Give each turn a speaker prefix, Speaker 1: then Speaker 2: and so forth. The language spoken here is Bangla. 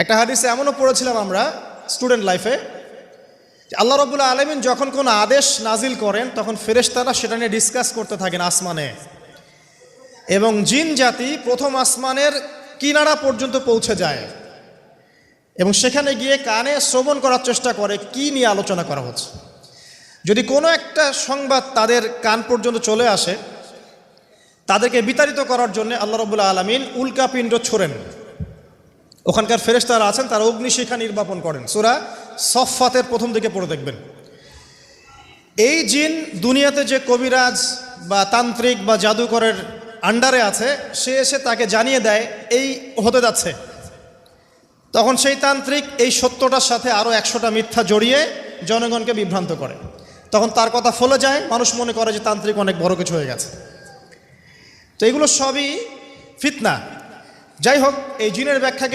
Speaker 1: একটা হাদিসে এমনও পড়েছিলাম আমরা স্টুডেন্ট লাইফে, আল্লাহ রাব্বুল আলামিন যখন কোনো আদেশ নাজিল করেন তখন ফেরেশতারা সেটা নিয়ে ডিসকাস করতে থাকেন আসমানে, এবং জিন জাতি প্রথম আসমানের কিনারা পর্যন্ত পৌঁছে যায় এবং সেখানে গিয়ে কানে শ্রবণ করার চেষ্টা করে কি নিয়ে আলোচনা করা হচ্ছে। যদি কোনো একটা সংবাদ তাদের কান পর্যন্ত চলে আসে, তাদেরকে বিতাড়িত করার জন্য আল্লাহ রাব্বুল আলামিন উল্কাপিণ্ড ছোড়েন। ওখানকার ফেরেশতারা আছেন, তারা অগ্নিশিখা নির্বাপন করেন। সূরা সফফাতের প্রথম দিকে পড়ে দেখবেন। এই জিন দুনিয়াতে যে কবিরাজ বা তান্ত্রিক বা জাদুকরের আন্ডারে আছে, সে এসে তাকে জানিয়ে দেয় এই হতে যাচ্ছে। তখন সেই তান্ত্রিক এই সত্যটার সাথে আরও 100টা মিথ্যা জড়িয়ে জনগণকে বিভ্রান্ত করে। তখন তার কথা ফলে যায়, মানুষ মনে করে যে তান্ত্রিক অনেক বড় কিছু হয়ে গেছে। তো এগুলো সবই ফিতনা। যাই হোক, এই জিনের ব্যাখ্যা